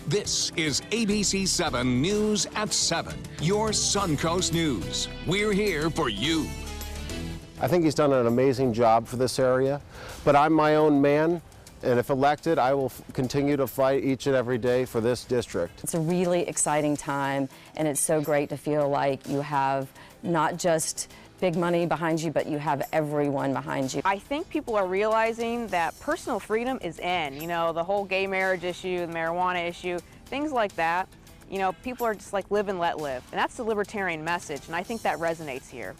This is ABC7 News at 7, your Suncoast News. We're here for you. I think he's done an amazing job for this area, but I'm my own man, and if elected, I will continue to fight each and every day for this district. It's a really exciting time, and it's so great to feel like you have not just big money behind you, but you have everyone behind you. I think people are realizing that personal freedom is in. You know, the whole gay marriage issue, the marijuana issue, things like that. You know, people are just like live and let live. And that's the libertarian message, and I think that resonates here.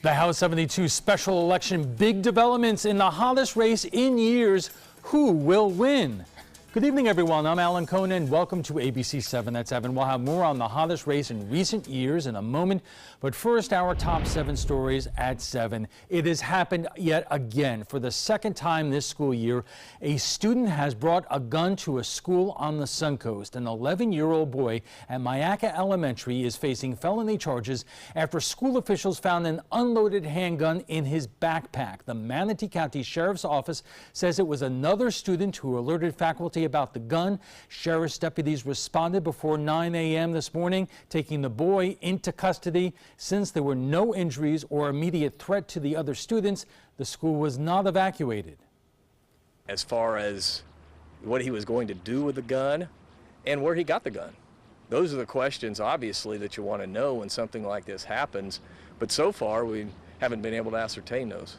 The House 72 special election, big developments in the hottest race in years. Who will win? Good evening, everyone. I'm Alan Conan. Welcome to ABC7 at 7. We'll have more on the hottest race in recent years in a moment. But first, our top 7 stories at 7. It has happened yet again. For the second time this school year, a student has brought a gun to a school on the Suncoast. An 11-year-old boy at Myakka Elementary is facing felony charges after school officials found an unloaded handgun in his backpack. The Manatee County Sheriff's Office says it was another student who alerted faculty about the gun. Sheriff's deputies responded before 9 a.m. this morning, taking the boy into custody. Since there were no injuries or immediate threat to the other students, the school was not evacuated. As far as what he was going to do with the gun and where he got the gun. Those are the questions, obviously, that you want to know when something like this happens. But so far, we haven't been able to ascertain those.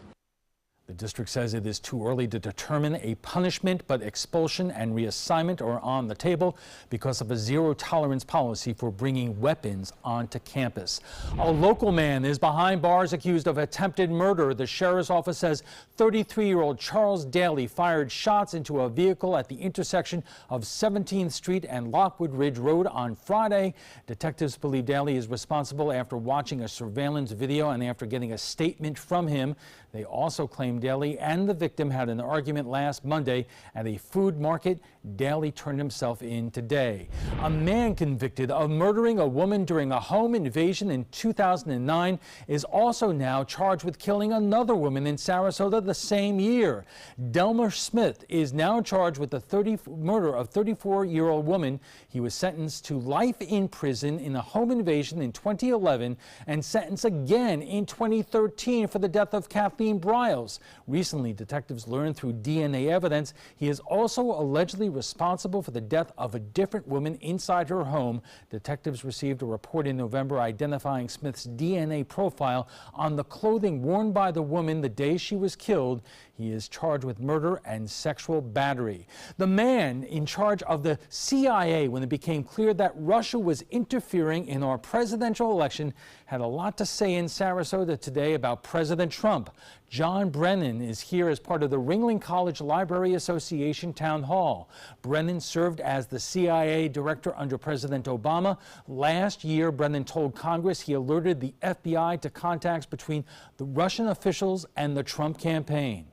The district says it is too early to determine a punishment, but expulsion and reassignment are on the table because of a zero-tolerance policy for bringing weapons onto campus. A local man is behind bars accused of attempted murder. The sheriff's office says 33-year-old Charles Daly fired shots into a vehicle at the intersection of 17th Street and Lockwood Ridge Road on Friday. Detectives believe Daly is responsible after watching a surveillance video and after getting a statement from him. They also claim Daly and the victim had an argument last Monday at a food market. Daly turned himself in today. A man convicted of murdering a woman during a home invasion in 2009 is also now charged with killing another woman in Sarasota the same year. Delmer Smith is now charged with the murder of 34-year-old woman. He was sentenced to life in prison in a home invasion in 2011 and sentenced again in 2013 for the death of Kathleen Briles. Recently, detectives learned through DNA evidence he is also allegedly responsible for the death of a different woman inside her home. Detectives received a report in November identifying Smith's DNA profile on the clothing worn by the woman the day she was killed. He is charged with murder and sexual battery. The man in charge of the CIA when it became clear that Russia was interfering in our presidential election had a lot to say in Sarasota today about President Trump. John Brennan is here as part of the Ringling College Library Association Town Hall. Brennan served as the CIA director under President Obama. Last year, Brennan told Congress he alerted the FBI to contacts between the Russian officials and the Trump campaign.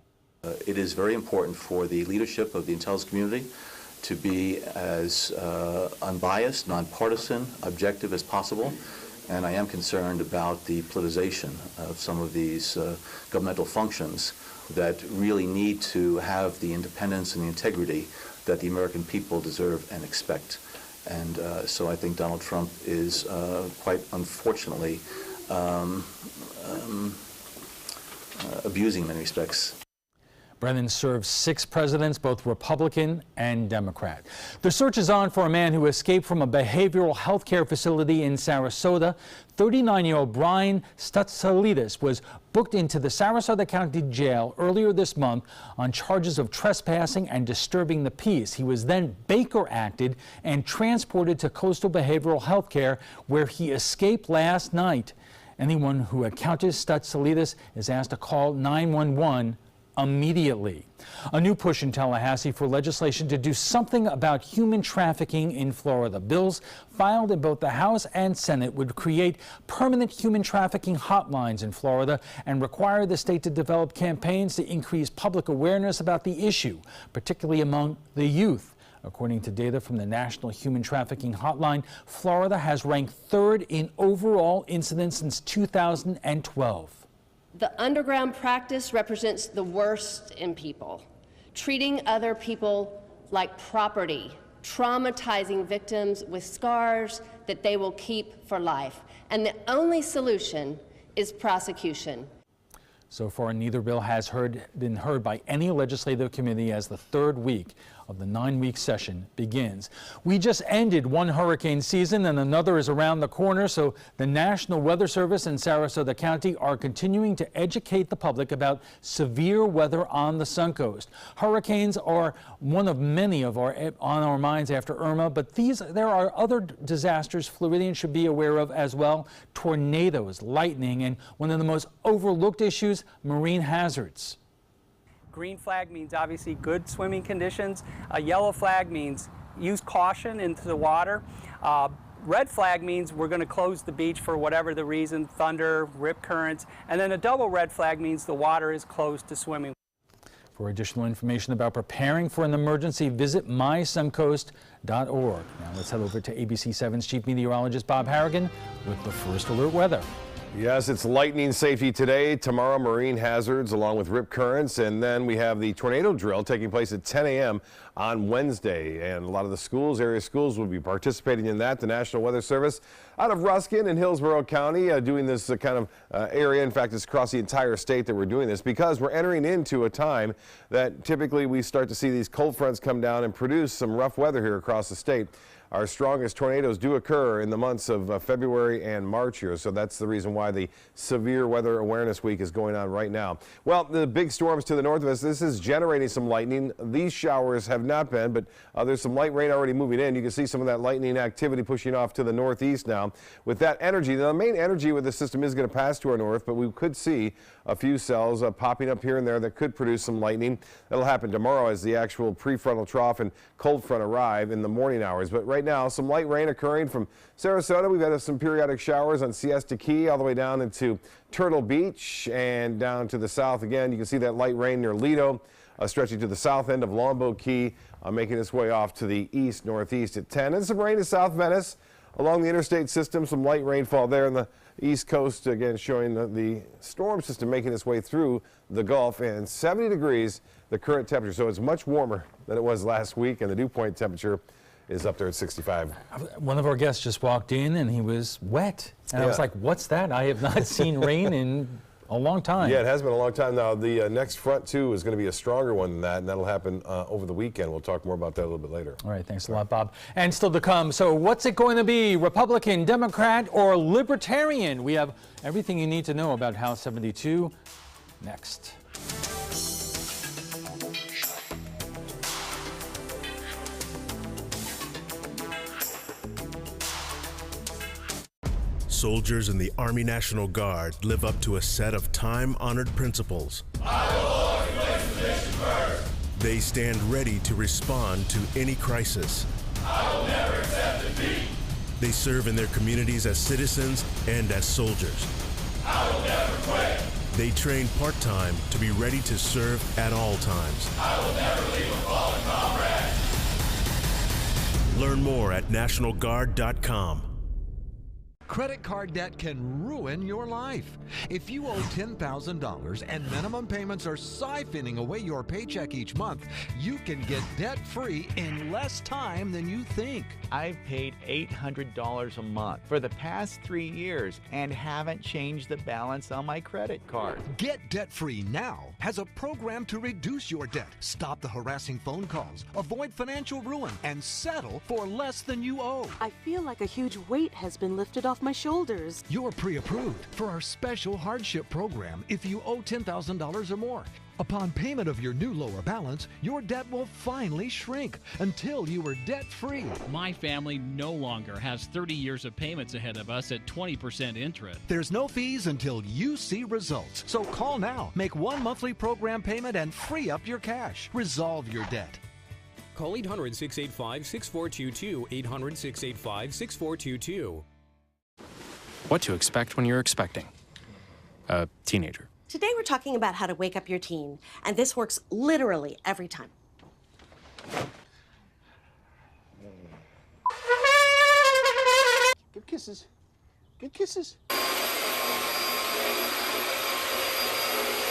It is very important for the leadership of the intelligence community to be as unbiased, nonpartisan, objective as possible. And I am concerned about the politicization of some of these governmental functions that really need to have the independence and the integrity that the American people deserve and expect. And so I think Donald Trump is quite unfortunately abusing in many respects. Brennan served 6 presidents, both Republican and Democrat. The search is on for a man who escaped from a behavioral health care facility in Sarasota. 39-year-old Brian Stutsalidis was booked into the Sarasota County Jail earlier this month on charges of trespassing and disturbing the peace. He was then Baker acted and transported to Coastal Behavioral Health Care, where he escaped last night. Anyone who encounters Stutsalidis is asked to call 911 immediately. A new push in Tallahassee for legislation to do something about human trafficking in Florida. Bills filed in both the House and Senate would create permanent human trafficking hotlines in Florida and require the state to develop campaigns to increase public awareness about the issue, particularly among the youth. According to data from the National Human Trafficking Hotline, Florida has ranked 3rd in overall incidents since 2012. The underground practice represents the worst in people, treating other people like property, traumatizing victims with scars that they will keep for life. And the only solution is prosecution. So far, neither bill has been heard by any legislative committee as the third week of the 9-week session begins. We just ended one hurricane season and another is around the corner, so the National Weather Service in Sarasota County are continuing to educate the public about severe weather on the Suncoast. Hurricanes are one of many on our minds after Irma, but there are other disasters Floridians should be aware of as well. Tornadoes, lightning, and one of the most overlooked issues, marine hazards. Green flag means obviously good swimming conditions. A yellow flag means use caution into the water. Red flag means we're going to close the beach for whatever the reason, thunder, rip currents. And then a double red flag means the water is closed to swimming. For additional information about preparing for an emergency, visit mysuncoast.org. Now let's head over to ABC7's Chief Meteorologist Bob Harrigan with the first alert weather. Yes, it's lightning safety today, tomorrow marine hazards along with rip currents, and then we have the tornado drill taking place at 10 a.m. on Wednesday, and a lot of the area schools will be participating in that. The National Weather Service out of Ruskin and Hillsborough County doing this kind of area. In fact, it's across the entire state that we're doing this because we're entering into a time that typically we start to see these cold fronts come down and produce some rough weather here across the state. Our strongest tornadoes do occur in the months of February and March here, so that's the reason why the Severe Weather Awareness Week is going on right now. Well, the big storms to the north of us, this is generating some lightning. These showers have not been, but there's some light rain already moving in. You can see some of that lightning activity pushing off to the northeast now. With that energy, the main energy with the system is going to pass to our north, but we could see a few cells popping up here and there that could produce some lightning. That'll happen tomorrow as the actual prefrontal trough and cold front arrive in the morning hours. But right now, some light rain occurring from Sarasota. We've had some periodic showers on Siesta Key all the way down into Turtle Beach and down to the south again. You can see that light rain near Lido, stretching to the south end of Longboat Key, making its way off to the east-northeast at 10. And some rain in South Venice along the interstate system, some light rainfall there in the east coast, again showing the storm system making its way through the Gulf, and 70 degrees the current temperature. So it's much warmer than it was last week, and the dew point temperature is up there at 65. One of our guests just walked in and he was wet. And I was like, what's that? I have not seen rain in a long time. Yeah, it has been a long time now. The next front, too, is going to be a stronger one than that, and that'll happen over the weekend. We'll talk more about that a little bit later. All right, thanks a lot, Bob. And still to come, so what's it going to be, Republican, Democrat, or Libertarian? We have everything you need to know about House 72 next. Soldiers in the Army National Guard live up to a set of time-honored principles. I will always place the mission first. They stand ready to respond to any crisis. I will never accept defeat. They serve in their communities as citizens and as soldiers. I will never quit. They train part-time to be ready to serve at all times. I will never leave a fallen comrade. Learn more at nationalguard.com. Credit card debt can ruin your life. If you owe $10,000 and minimum payments are siphoning away your paycheck each month, you can get debt-free in less time than you think. I've paid $800 a month for the past 3 years and haven't changed the balance on my credit card. Get debt-free now has a program to reduce your debt, stop the harassing phone calls, avoid financial ruin, and settle for less than you owe. I feel like a huge weight has been lifted off my shoulders. You're pre-approved for our special hardship program if you owe $10,000 or more. Upon payment of your new lower balance, your debt will finally shrink until you are debt-free. My family no longer has 30 years of payments ahead of us at 20% interest. There's no fees until you see results. So call now, make one monthly program payment, and free up your cash. Resolve your debt. Call 800-685-6422, 800-685-6422. What to expect when you're expecting a teenager. Today we're talking about how to wake up your teen, and this works literally every time. Give kisses. Good kisses.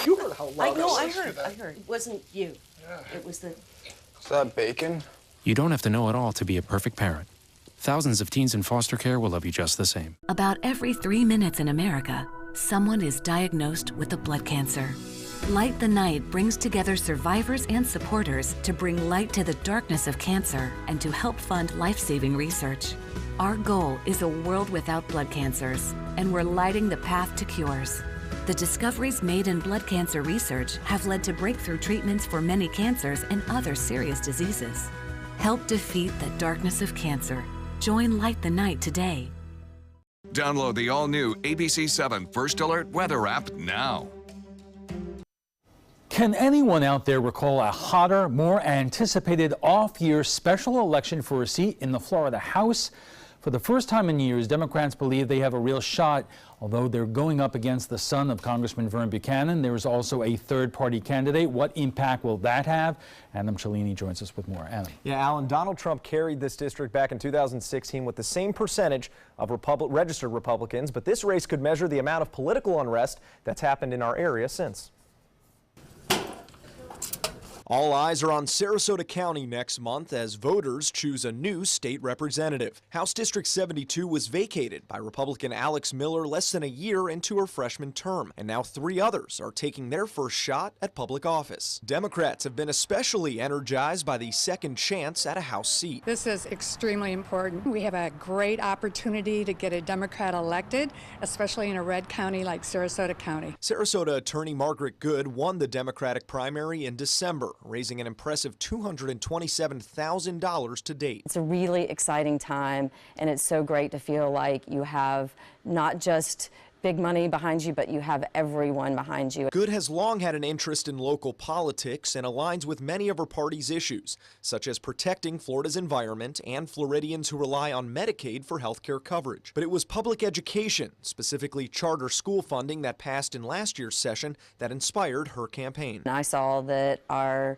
You heard how loud I heard. It wasn't you. Yeah. It was the... Is that bacon? You don't have to know it all to be a perfect parent. Thousands of teens in foster care will love you just the same. About every 3 minutes in America, someone is diagnosed with a blood cancer. Light the Night brings together survivors and supporters to bring light to the darkness of cancer and to help fund life-saving research. Our goal is a world without blood cancers, and we're lighting the path to cures. The discoveries made in blood cancer research have led to breakthrough treatments for many cancers and other serious diseases. Help defeat the darkness of cancer. Join Light the Night today. Download the all-new ABC7 First Alert Weather app now. Can anyone out there recall a hotter, more anticipated off-year special election for a seat in the Florida House? For the first time in years, Democrats believe they have a real shot. Although they're going up against the son of Congressman Vern Buchanan, there is also a third-party candidate. What impact will that have? Adam Cellini joins us with more. Adam. Yeah, Alan, Donald Trump carried this district back in 2016 with the same percentage of registered Republicans, but this race could measure the amount of political unrest that's happened in our area since. All eyes are on Sarasota County next month as voters choose a new state representative. House District 72 was vacated by Republican Alex Miller less than a year into her freshman term, and now 3 others are taking their first shot at public office. Democrats have been especially energized by the second chance at a House seat. This is extremely important. We have a great opportunity to get a Democrat elected, especially in a red county like Sarasota County. Sarasota Attorney Margaret Good won the Democratic primary in December, raising an impressive $227,000 to date. It's a really exciting time, and it's so great to feel like you have not just big money behind you, but you have everyone behind you. Good has long had an interest in local politics and aligns with many of her party's issues, such as protecting Florida's environment and Floridians who rely on Medicaid for health care coverage. But it was public education, specifically charter school funding that passed in last year's session, that inspired her campaign. I saw that our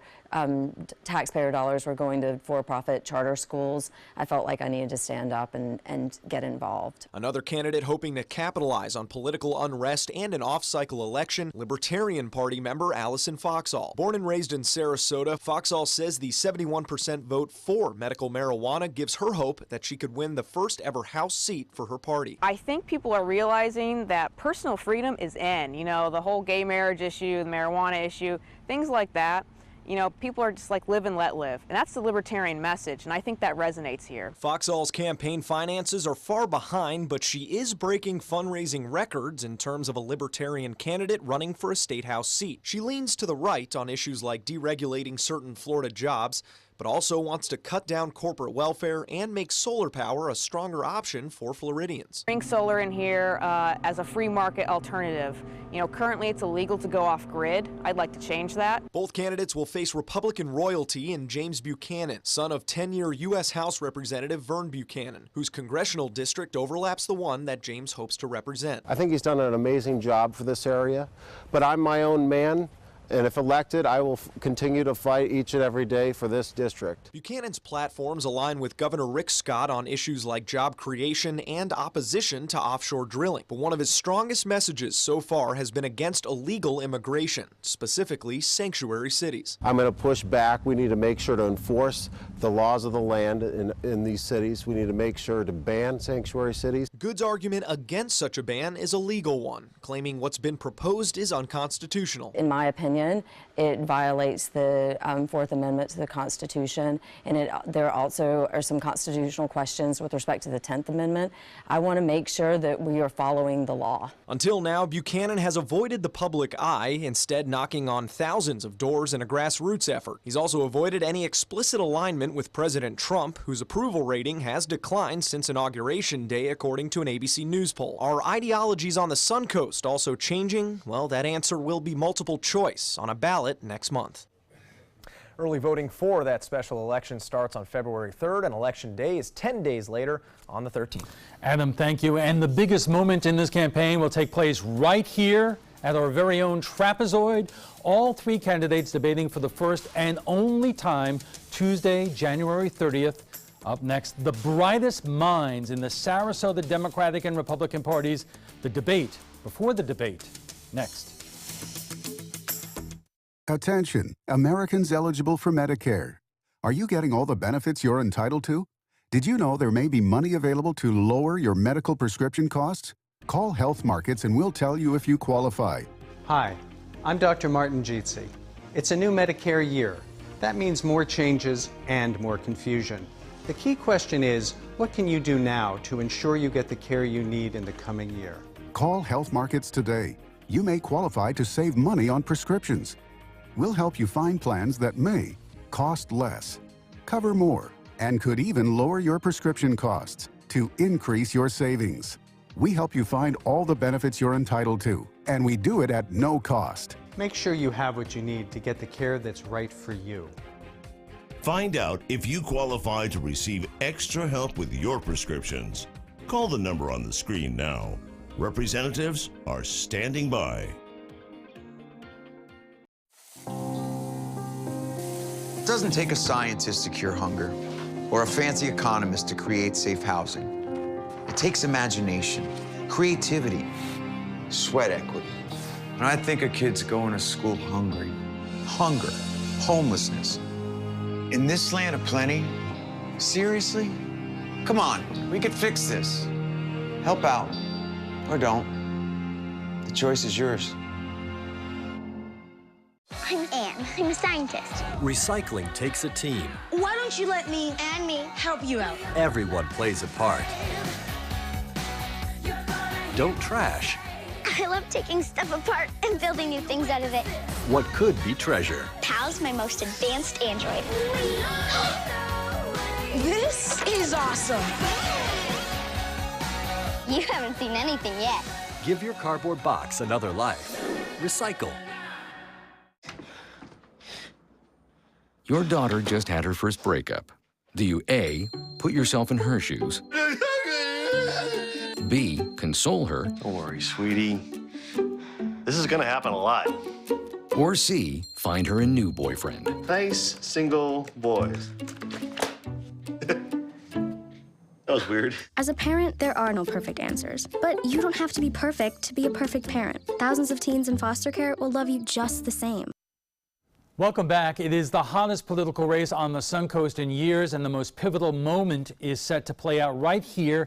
taxpayer dollars were going to for-profit charter schools. I felt like I needed to stand up and get involved. Another candidate hoping to capitalize on political unrest and an off-cycle election, Libertarian Party member Allison Foxall. Born and raised in Sarasota, Foxall says the 71% vote for medical marijuana gives her hope that she could win the first ever House seat for her party. I think people are realizing that personal freedom is in. You know, the whole gay marriage issue, the marijuana issue, things like that. You know, people are just like live and let live. And that's the libertarian message, and I think that resonates here. Foxall's campaign finances are far behind, but she is breaking fundraising records in terms of a libertarian candidate running for a state house seat. She leans to the right on issues like deregulating certain Florida jobs, but also wants to cut down corporate welfare and make solar power a stronger option for Floridians. Bring solar in here as a free market alternative. You know, currently it's illegal to go off grid. I'd like to change that. Both candidates will face Republican royalty in James Buchanan, son of 10-year U.S. House Representative Vern Buchanan, whose congressional district overlaps the one that James hopes to represent. I think he's done an amazing job for this area, but I'm my own man. And if elected, I will continue to fight each and every day for this district. Buchanan's platforms align with Governor Rick Scott on issues like job creation and opposition to offshore drilling. But one of his strongest messages so far has been against illegal immigration, specifically sanctuary cities. I'm going to push back. We need to make sure to enforce the laws of the land in these cities. We need to make sure to ban sanctuary cities. Good's argument against such a ban is a legal one, claiming what's been proposed is unconstitutional. In my opinion, it violates the Fourth Amendment to the Constitution, and there also are some constitutional questions with respect to the 10th Amendment. I want to make sure that we are following the law. Until now, Buchanan has avoided the public eye, instead knocking on thousands of doors in a grassroots effort. He's also avoided any explicit alignment with President Trump, whose approval rating has declined since Inauguration Day, according to an ABC News poll. Are ideologies on the Suncoast also changing? Well, that answer will be multiple choice on a ballot next month. Early voting for that special election starts on February 3rd, and Election Day is 10 days later on the 13th. Adam, thank you. And the biggest moment in this campaign will take place right here at our very own trapezoid. All 3 candidates debating for the first and only time Tuesday, January 30th. Up next, the brightest minds in the Sarasota Democratic and Republican parties. The debate before the debate. Next. Attention, Americans eligible for Medicare. Are you getting all the benefits you're entitled to? Did you know there may be money available to lower your medical prescription costs? Call Health Markets and we'll tell you if you qualify. Hi, I'm Dr. Martin Jeetsi. It's a new Medicare year. That means more changes and more confusion. The key question is, what can you do now to ensure you get the care you need in the coming year? Call Health Markets today. You may qualify to save money on prescriptions. We'll help you find plans that may cost less, cover more, and could even lower your prescription costs to increase your savings. We help you find all the benefits you're entitled to, and we do it at no cost. Make sure you have what you need to get the care that's right for you. Find out if you qualify to receive extra help with your prescriptions. Call the number on the screen now. Representatives are standing by. It doesn't take a scientist to cure hunger or a fancy economist to create safe housing. It takes imagination, creativity, sweat equity. And I think of kids going to school hungry. Hunger, homelessness. In this land of plenty, seriously? Come on, we could fix this. Help out, or don't. The choice is yours. I'm Anne. I'm a scientist. Recycling takes a team. Why don't you let me and me help you out? Everyone plays a part. Don't trash I love taking stuff apart and building new things out of it. what could be treasure. Pal's my most advanced android. This is awesome. You haven't seen anything yet. Give your cardboard box another life. Recycle. Your daughter just had her first breakup. Do you A, put yourself in her shoes? B, console her? Don't worry, sweetie. This is gonna happen a lot. Or C, find her a new boyfriend? Nice, single boys. That was weird. As a parent, there are no perfect answers. But you don't have to be perfect to be a perfect parent. Thousands of teens in foster care will love you just the same. Welcome back. It is the hottest political race on the Suncoast in years, and the most pivotal moment is set to play out right here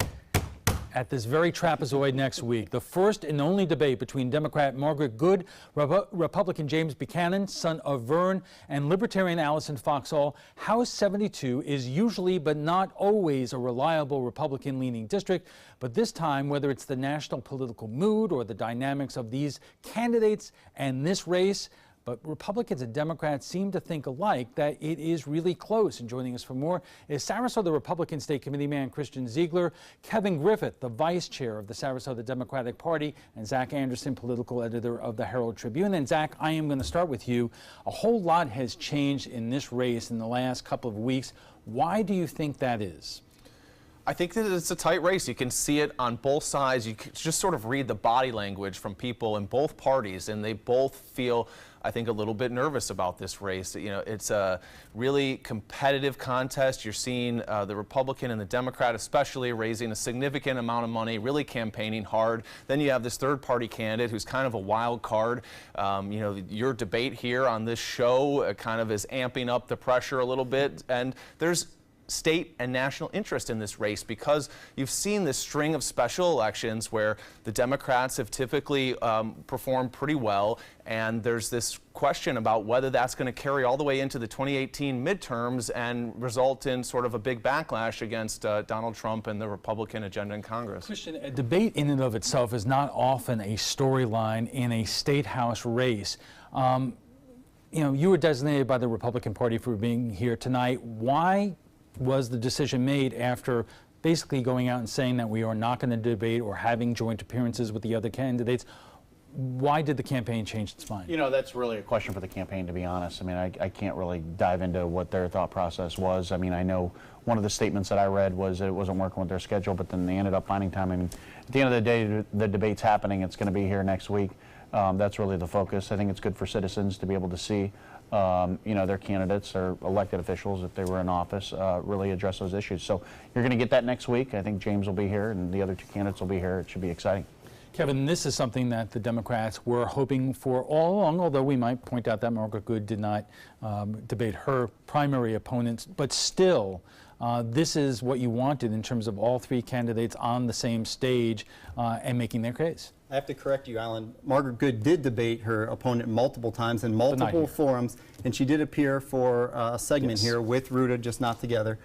at this very trapezoid next week. The first and only debate between Democrat Margaret Good, Republican James Buchanan, son of Vern, and Libertarian Allison Foxall. House 72 is usually but not always a reliable Republican-leaning district, but this time, whether it's the national political mood or the dynamics of these candidates and this race, but Republicans and Democrats seem to think alike that it is really close. And joining us for more is Sarasota Republican State Committee man Christian Ziegler, Kevin Griffith, the vice chair of the Sarasota Democratic Party, and Zach Anderson, political editor of the Herald Tribune. And Zach, I am going to start with you. A whole lot has changed in this race in the last couple of weeks. Why do you think that is? I think that it's a tight race. You can see it on both sides. You can just sort of read the body language from people in both parties, and they both feel, I think, a little bit nervous about this race. You know, it's a really competitive contest. You're seeing the Republican and the Democrat especially raising a significant amount of money, really campaigning hard. Then you have this third-party candidate who's kind of a wild card. You know, your debate here on this show kind of is amping up the pressure a little bit, and there's state and national interest in this race because you've seen this string of special elections where the Democrats have typically performed pretty well, and there's this question about whether that's going to carry all the way into the 2018 midterms and result in sort of a big backlash against Donald Trump and the Republican agenda in Congress. Christian, a debate in and of itself is not often a storyline in a state house race. You know, you were designated by the Republican Party for being here tonight. Why was the decision made after basically going out and saying that we are not going to debate or having joint appearances with the other candidates? Why did the campaign change its mind? You know, that's really a question for the campaign, to be honest. I mean, I can't really dive into what their thought process was. I mean, I know one of the statements that I read was that it wasn't working with their schedule, but then they ended up finding time. I mean, at the end of the day, the debate's happening. It's going to be here next week. That's really the focus. I think it's good for citizens to be able to see you know, their candidates or elected officials, if they were in office, really address those issues. So you're going to get that next week. I think James will be here and the other two candidates will be here. It should be exciting. Kevin, this is something that the Democrats were hoping for all along, although we might point out that Margaret Good did not debate her primary opponents, but still, this is what you wanted in terms of all three candidates on the same stage and making their case. I have to correct you, Alan. Margaret Good did debate her opponent multiple times in multiple forums, and she did appear for a segment here with Ruta, just not together.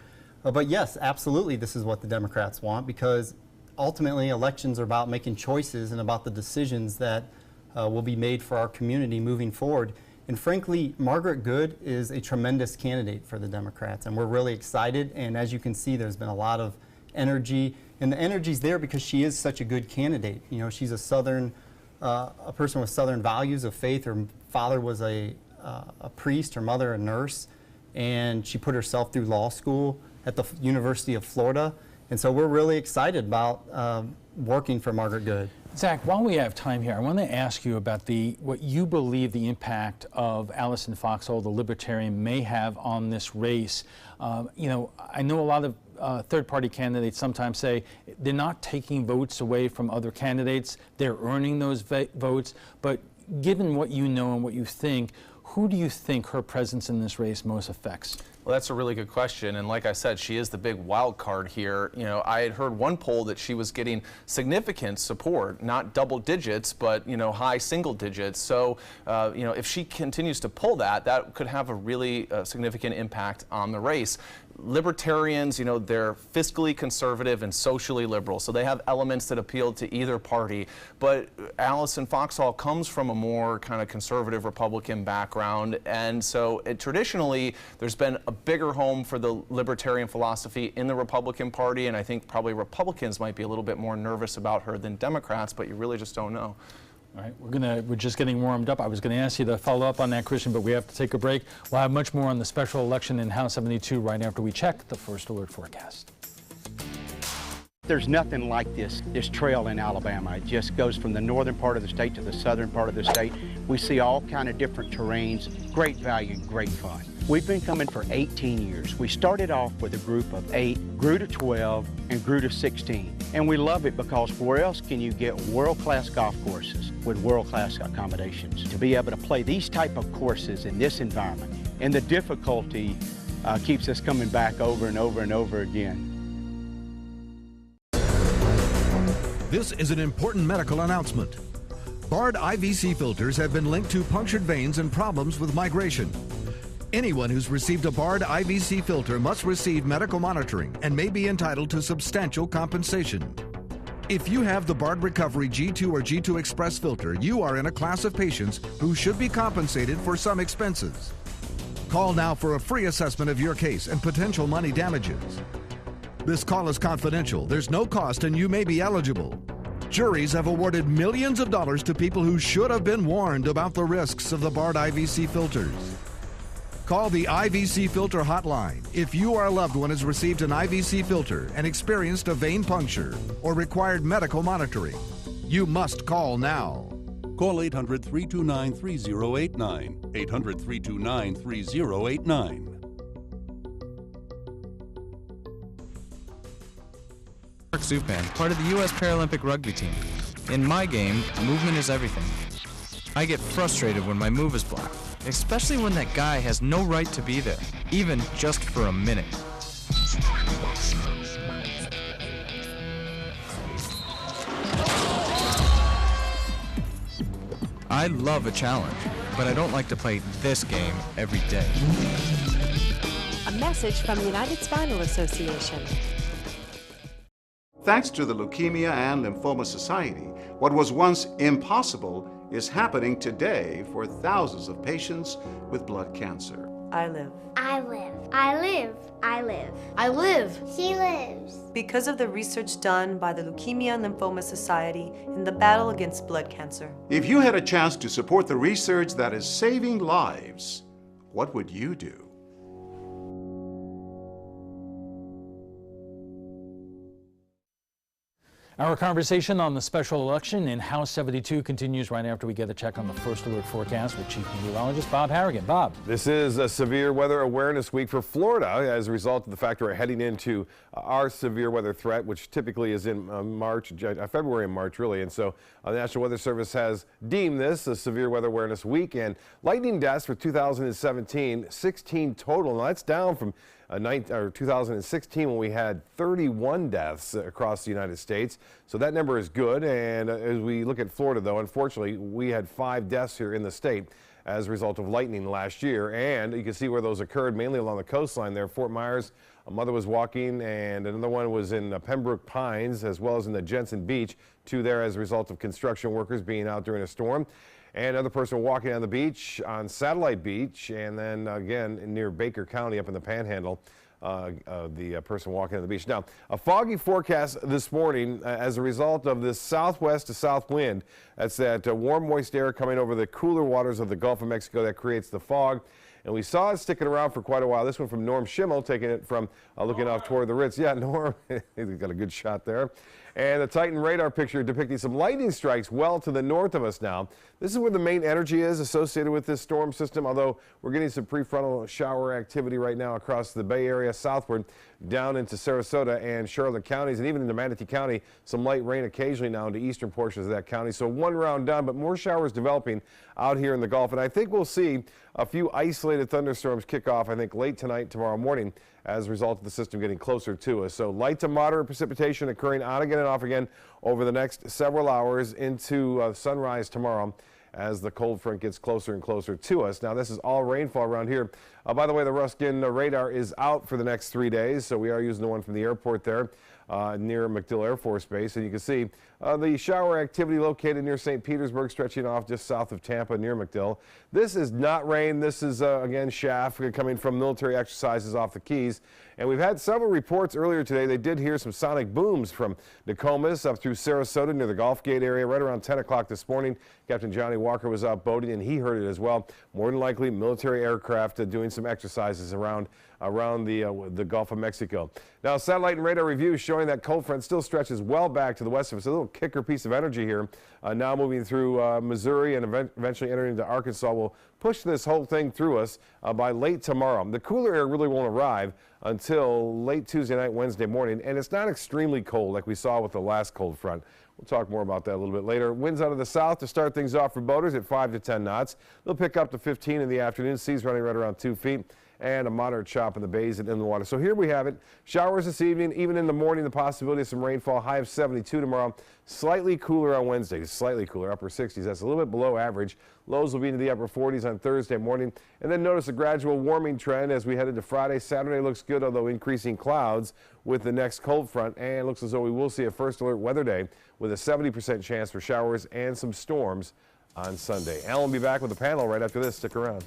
But yes, absolutely, this is what the Democrats want, because ultimately elections are about making choices and about the decisions that will be made for our community moving forward. And frankly, Margaret Good is a tremendous candidate for the Democrats, and we're really excited. And as you can see, there's been a lot of energy, and the energy's there because she is such a good candidate. You know, she's a Southern, a person with Southern values of faith. Her father was a priest, her mother a nurse, and she put herself through law school at the University of Florida. And so we're really excited about working for Margaret Good. Zach, while we have time here, I want to ask you about what you believe the impact of Allison Foxall, the Libertarian, may have on this race. You know, I know a lot of third-party candidates sometimes say they're not taking votes away from other candidates, they're earning those votes, but given what you know and what you think, who do you think her presence in this race most affects? Well, that's a really good question, and like I said, she is the big wild card here. You know, I had heard one poll that she was getting significant support, not double digits, but, you know, high single digits. So, you know, if she continues to pull that, that could have a really significant impact on the race. Libertarians, you know, they're fiscally conservative and socially liberal, so they have elements that appeal to either party. But Allison Foxall comes from a more kind of conservative Republican background, and so traditionally there's been a bigger home for the libertarian philosophy in the Republican Party, and I think probably Republicans might be a little bit more nervous about her than Democrats, but you really just don't know. All right, we're just getting warmed up. I was going to ask you to follow up on that, Christian, but we have to take a break. We'll have much more on the special election in House 72 right after we check the First Alert forecast. There's nothing like this trail in Alabama. It just goes from the northern part of the state to the southern part of the state. We see all kind of different terrains, great value, great fun. We've been coming for 18 years. We started off with a group of 8, grew to 12, and grew to 16. And we love it because where else can you get world-class golf courses with world-class accommodations? To be able to play these type of courses in this environment, and the difficulty keeps us coming back over and over and over again. This is an important medical announcement. Bard IVC filters have been linked to punctured veins and problems with migration. Anyone who's received a Bard IVC filter must receive medical monitoring and may be entitled to substantial compensation. If you have the Bard Recovery G2 or G2 Express filter, you are in a class of patients who should be compensated for some expenses. Call now for a free assessment of your case and potential money damages. This call is confidential, there's no cost, and you may be eligible. Juries have awarded millions of dollars to people who should have been warned about the risks of the Bard IVC filters. Call the IVC Filter Hotline if you or a loved one has received an IVC filter and experienced a vein puncture or required medical monitoring. You must call now. Call 800-329-3089. 800-329-3089. Zupan, part of the U.S. Paralympic rugby team. In my game, movement is everything. I get frustrated when my move is blocked, especially when that guy has no right to be there, even just for a minute. I love a challenge, but I don't like to play this game every day. A message from the United Spinal Association. Thanks to the Leukemia and Lymphoma Society, what was once impossible is happening today for thousands of patients with blood cancer. I live. I live. I live. I live. I live. She lives. Because of the research done by the Leukemia and Lymphoma Society in the battle against blood cancer. If you had a chance to support the research that is saving lives, what would you do? Our conversation on the special election in House 72 continues right after we get a check on the first alert forecast with Chief Meteorologist Bob Harrigan. Bob. This is a severe weather awareness week for Florida as a result of the fact we're heading into our severe weather threat, which typically is in February and March, really. And so the National Weather Service has deemed this a severe weather awareness week. And lightning deaths for 2017, 16 total. Now that's down from 2016 when we had 31 deaths across the United States. So that number is good. And as we look at Florida, though, unfortunately, we had 5 deaths here in the state as a result of lightning last year. And you can see where those occurred, mainly along the coastline there. Fort Myers, a mother was walking, and another one was in Pembroke Pines, as well as in the Jensen Beach. 2 there as a result of construction workers being out during a storm. And another person walking on the beach on Satellite Beach, and then again near Baker County up in the Panhandle, the person walking on the beach. Now, a foggy forecast this morning as a result of this southwest to south wind. That's that warm, moist air coming over the cooler waters of the Gulf of Mexico that creates the fog. And we saw it sticking around for quite a while. This one from Norm Schimmel, taking it from looking off toward the Ritz. Yeah, Norm, he's got a good shot there. And a Titan radar picture depicting some lightning strikes well to the north of us now. This is where the main energy is associated with this storm system, although we're getting some prefrontal shower activity right now across the Bay Area southward down into Sarasota and Charlotte counties, and even into Manatee County. Some light rain occasionally now into eastern portions of that county. So one round done, but more showers developing out here in the Gulf. And I think we'll see a few isolated thunderstorms kick off, I think, late tonight, tomorrow morning, as a result of the system getting closer to us. So light to moderate precipitation occurring on again and off again over the next several hours into sunrise tomorrow as the cold front gets closer and closer to us. Now, this is all rainfall around here. By the way, the Ruskin radar is out for the next 3 days, so we are using the one from the airport there near MacDill Air Force Base. And you can see the shower activity located near St. Petersburg, stretching off just south of Tampa near MacDill. This is not rain. This is, again, chaff coming from military exercises off the Keys. And we've had several reports earlier today. They did hear some sonic booms from Nokomis up through Sarasota near the Gulf Gate area right around 10 o'clock this morning. Captain Johnny Walker was out boating, and he heard it as well. More than likely, military aircraft doing some exercises around the Gulf of Mexico. Now, satellite and radar review showing that cold front still stretches well back to the west of us. A little kicker piece of energy here. Now moving through Missouri and eventually entering into Arkansas will push this whole thing through us by late tomorrow. The cooler air really won't arrive until late Tuesday night, Wednesday morning, and it's not extremely cold like we saw with the last cold front. We'll talk more about that a little bit later. Winds out of the south to start things off for boaters at 5 to 10 knots. They'll pick up to 15 in the afternoon. Seas running right around 2 feet. And a moderate chop in the bays and in the water. So here we have it. Showers this evening, even in the morning, the possibility of some rainfall. High of 72 tomorrow. Slightly cooler on Wednesday. Slightly cooler, upper 60s. That's a little bit below average. Lows will be into the upper 40s on Thursday morning. And then notice a gradual warming trend as we head into Friday. Saturday looks good, although increasing clouds with the next cold front. And it looks as though we will see a first alert weather day with a 70% chance for showers and some storms on Sunday. Alan will be back with the panel right after this. Stick around.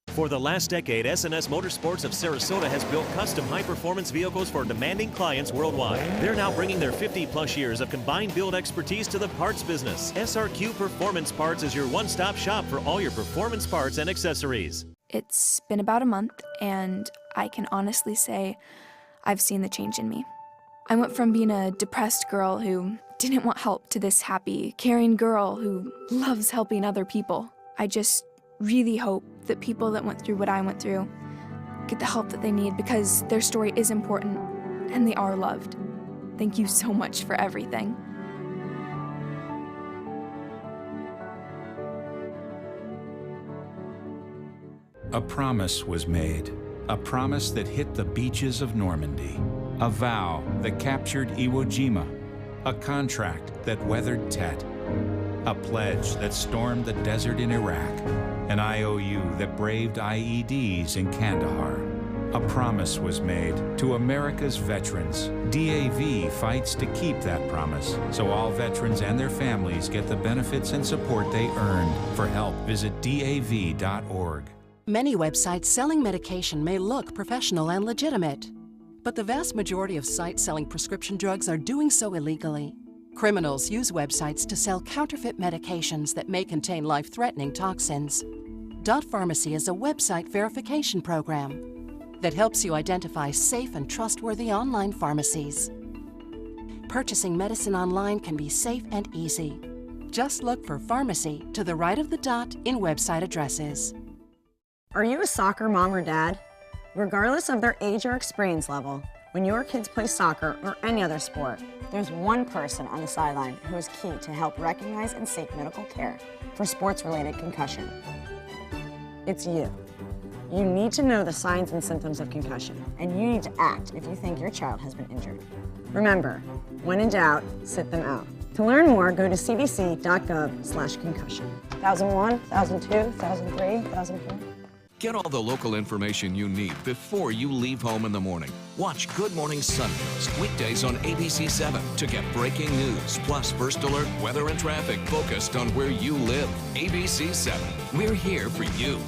For the last decade, S&S Motorsports of Sarasota has built custom high-performance vehicles for demanding clients worldwide. They're now bringing their 50-plus years of combined build expertise to the parts business. SRQ Performance Parts is your one-stop shop for all your performance parts and accessories. It's been about a month, and I can honestly say I've seen the change in me. I went from being a depressed girl who didn't want help to this happy, caring girl who loves helping other people. I just really hope that people that went through what I went through get the help that they need, because their story is important and they are loved. Thank you so much for everything. A promise was made, a promise that hit the beaches of Normandy, a vow that captured Iwo Jima, a contract that weathered Tet, a pledge that stormed the desert in Iraq, an IOU that braved IEDs in Kandahar. A promise was made to America's veterans. DAV fights to keep that promise, so all veterans and their families get the benefits and support they earned. For help, visit DAV.org. Many websites selling medication may look professional and legitimate, but the vast majority of sites selling prescription drugs are doing so illegally. Criminals use websites to sell counterfeit medications that may contain life-threatening toxins. Dot Pharmacy is a website verification program that helps you identify safe and trustworthy online pharmacies. Purchasing medicine online can be safe and easy. Just look for pharmacy to the right of the dot in website addresses. Are you a soccer mom or dad? Regardless of their age or experience level, when your kids play soccer or any other sport, there's one person on the sideline who is key to help recognize and seek medical care for sports-related concussion. It's you. You need to know the signs and symptoms of concussion, and you need to act if you think your child has been injured. Remember, when in doubt, sit them out. To learn more, go to cdc.gov/concussion. 1001, 1002, 1003, 1004. Get all the local information you need before you leave home in the morning. Watch Good Morning Sun News weekdays on ABC7 to get breaking news, plus first alert, weather and traffic focused on where you live. ABC7, we're here for you.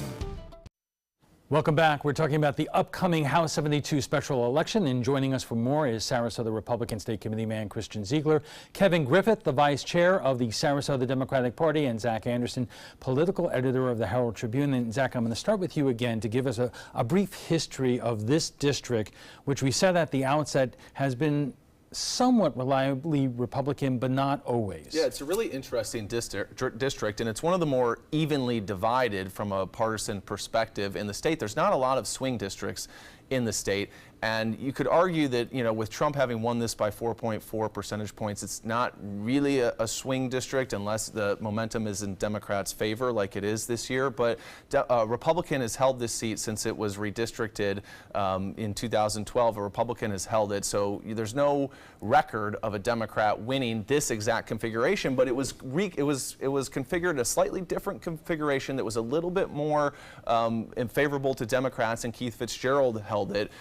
Welcome back. We're talking about the upcoming House 72 special election, and joining us for more is Sarasota Republican State Committee man Christian Ziegler, Kevin Griffith, the vice chair of the Sarasota Democratic Party, and Zach Anderson, political editor of the Herald Tribune. And Zach, I'm going to start with you again to give us a brief history of this district, which we said at the outset has been somewhat reliably Republican, but not always. Yeah, it's a really interesting district, and it's one of the more evenly divided from a partisan perspective in the state. There's not a lot of swing districts in the state, and you could argue that, you know, with Trump having won this by 4.4 percentage points, it's not really a swing district unless the momentum is in Democrats' favor like it is this year. But Republican has held this seat since it was redistricted in 2012. A Republican has held it, so there's no record of a Democrat winning this exact configuration, but it was configured a slightly different configuration that was a little bit more favorable to Democrats, and Keith Fitzgerald held it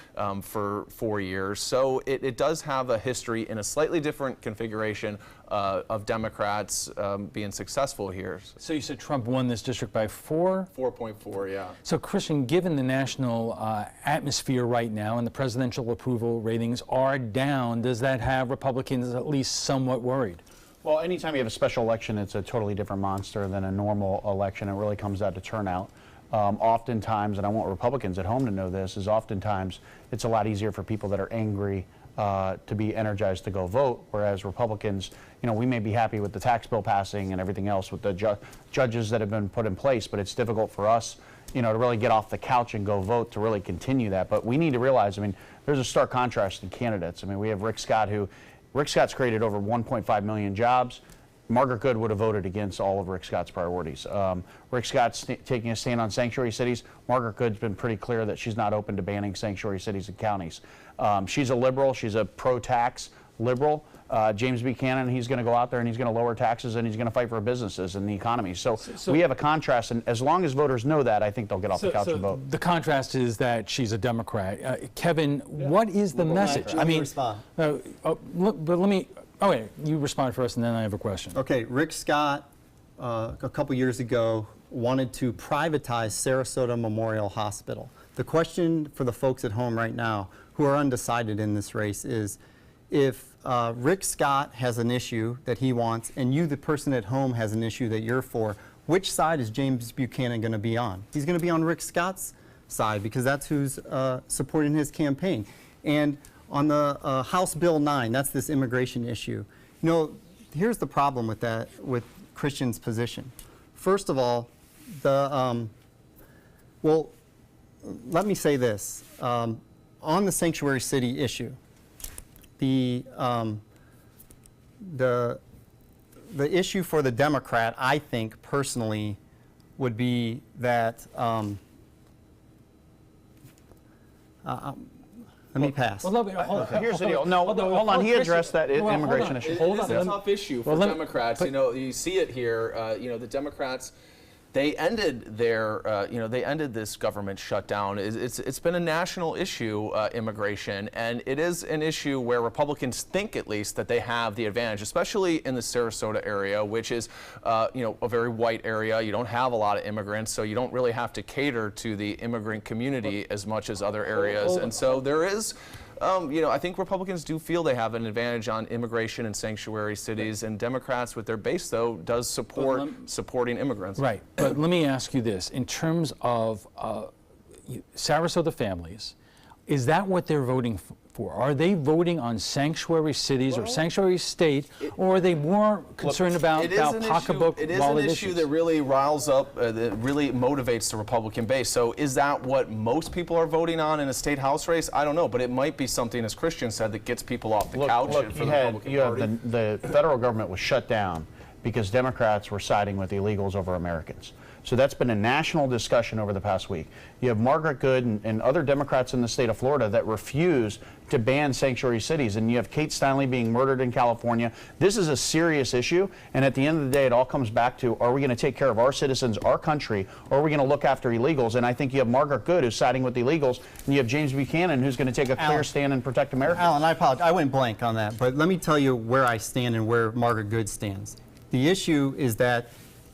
for 4 years. So it does have a history in a slightly different configuration of Democrats being successful here. So you said Trump won this district by 4? 4.4, yeah. So Christian, given the national atmosphere right now and the presidential approval ratings are down, does that have Republicans at least somewhat worried? Well, anytime you have a special election, it's a totally different monster than a normal election. It really comes down to turnout. Oftentimes, and I want Republicans at home to know this, is oftentimes it's a lot easier for people that are angry to be energized to go vote, whereas Republicans, you know, we may be happy with the tax bill passing and everything else with the judges that have been put in place, but it's difficult for us, you know, to really get off the couch and go vote to really continue that. But we need to realize, I mean, there's a stark contrast in candidates. I mean, we have Rick Scott's created over 1.5 million jobs. Margaret Good would have voted against all of Rick Scott's priorities. Rick Scott's taking a stand on sanctuary cities. Margaret Good's been pretty clear that she's not open to banning sanctuary cities and counties. She's a liberal. She's a pro-tax liberal. James Buchanan, he's going to go out there and he's going to lower taxes and he's going to fight for businesses and the economy. So we have a contrast, and as long as voters know that, I think they'll get off the couch and vote. The contrast is that she's a Democrat. Kevin, what is the message? I mean, but let me. Oh, wait, you respond first, and then I have a question. Okay, Rick Scott, a couple years ago, wanted to privatize Sarasota Memorial Hospital. The question for the folks at home right now who are undecided in this race is, if Rick Scott has an issue that he wants, and you, the person at home, has an issue that you're for, which side is James Buchanan going to be on? He's going to be on Rick Scott's side, because that's who's supporting his campaign. And on the House Bill 9, that's this immigration issue. You know, here's the problem with that, with Christian's position. First of all, well, let me say this. On the sanctuary city issue, the issue for the Democrat, I think, personally, would be that let me pass. Well, here's the deal. No, hold on. He addressed that immigration issue. It is a tough issue for Democrats. You know, you see it here. You know, the Democrats, they ended their, they ended this government shutdown. It's been a national issue, immigration, and it is an issue where Republicans think, at least, that they have the advantage, especially in the Sarasota area, which is, a very white area. You don't have a lot of immigrants, so you don't really have to cater to the immigrant community as much as other areas, and so there is. I think Republicans do feel they have an advantage on immigration and sanctuary cities, and Democrats, with their base, though, does support supporting immigrants. Right, but let me ask you this. In terms of Sarasota families, is that what they're voting for? for? Are they voting on sanctuary cities or sanctuary state, or are they more concerned about pocketbook It is an wallet issue issues? that really riles up, that really motivates the Republican base. So is that what most people are voting on in a state house race? I don't know, but it might be something, as Christian said, that gets people off the couch and for the Republican Party. The federal government was shut down because Democrats were siding with illegals over Americans. So that's been a national discussion over the past week. You have Margaret Good and other Democrats in the state of Florida that refuse to ban sanctuary cities, and you have Kate Steinle being murdered in California. This is a serious issue, and at the end of the day, it all comes back to, are we going to take care of our citizens, our country, or are we going to look after illegals? And I think you have Margaret Good who's siding with the illegals, and you have James Buchanan who's going to take a clear stand and protect America. Alan, I apologize. I went blank on that, but let me tell you where I stand and where Margaret Good stands. The issue is that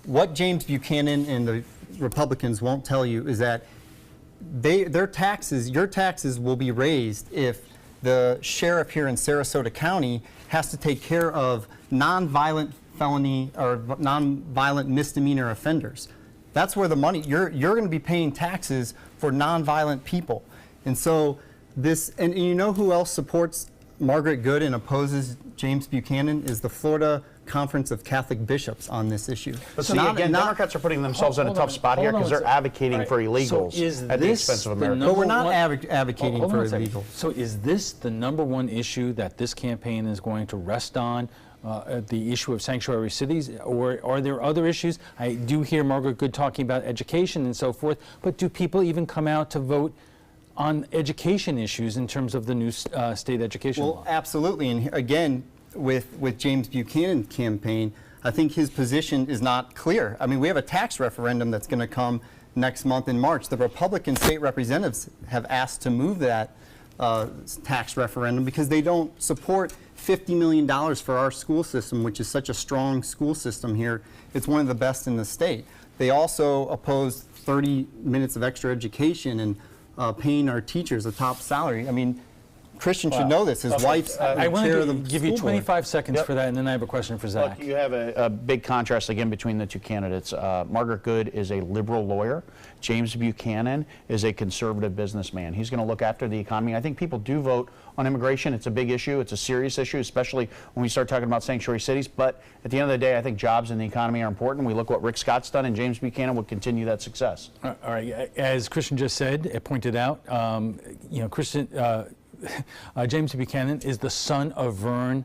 what James Buchanan and the Republicans won't tell you is that your taxes will be raised if the sheriff here in Sarasota County has to take care of nonviolent felony or nonviolent misdemeanor offenders. That's where the money, you're going to be paying taxes for nonviolent people. And so this, and you know who else supports Margaret Good and opposes James Buchanan is the Florida Conference of Catholic Bishops on this issue. But see, again, Democrats are putting themselves in a tough spot here because they're advocating for illegals at the expense of Americans. But we're not advocating for illegals. So is this the #1 issue that this campaign is going to rest on? The issue of sanctuary cities, or are there other issues? I do hear Margaret Good talking about education and so forth, but do people even come out to vote on education issues in terms of the new state education law? Well, absolutely. And again, with James Buchanan's campaign, I think his position is not clear. I mean, we have a tax referendum that's going to come next month in March. The Republican state representatives have asked to move that tax referendum because they don't support $50 million for our school system, which is such a strong school system here. It's one of the best in the state. They also opposed 30 minutes of extra education and paying our teachers a top salary. I mean, Christian should know this. His wife's I want chair to of the give you school board. 25 seconds for that, and then I have a question for Zach. Look, you have a big contrast again between the two candidates. Margaret Good is a liberal lawyer. James Buchanan is a conservative businessman. He's going to look after the economy. I think people do vote on immigration. It's a big issue. It's a serious issue, especially when we start talking about sanctuary cities. But at the end of the day, I think jobs and the economy are important. We look what Rick Scott's done, and James Buchanan will continue that success. All right. As Christian just said, it pointed out, you know, Christian. James Buchanan is the son of Vern.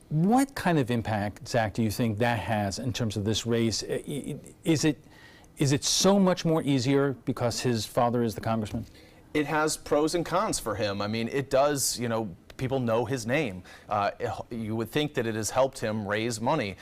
What kind of impact, Zach, do you think that has in terms of this race? Is it so much more easier because his father is the congressman? It has pros and cons for him. I mean, it does, you know, people know his name. You would think that it has helped him raise money.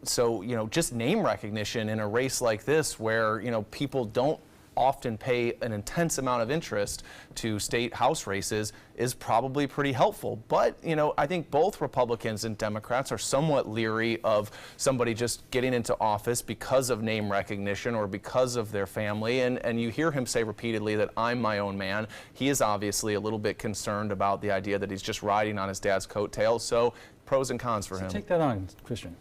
So, you know, just name recognition in a race like this where, you know, people don't often pay an intense amount of interest to state house races is probably pretty helpful. But, you know, I think both Republicans and Democrats are somewhat leery of somebody just getting into office because of name recognition or because of their family. And you hear him say repeatedly that I'm my own man. He is obviously a little bit concerned about the idea that he's just riding on his dad's coattails. So pros and cons for him. Take that on, Christian.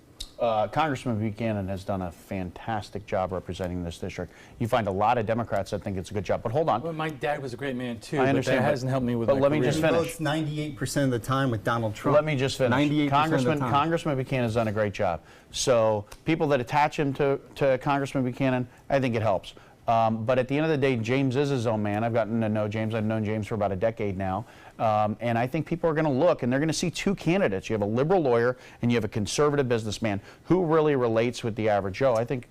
Congressman Buchanan has done a fantastic job representing this district. You find a lot of Democrats that think it's a good job, but hold on. Well, my dad was a great man too. I understand, but that hasn't helped me with but my let me career. just finish. He votes 98% of the time with Donald Trump. Let me just finish. 98% of the time. Congressman Buchanan has done a great job. So people that attach him to Congressman Buchanan, I think it helps. But at the end of the day, James is his own man. I've gotten to know James. I've known James for about a decade now. And I think people are going to look, and they're going to see two candidates. You have a liberal lawyer, and you have a conservative businessman. Who really relates with the average Joe? I think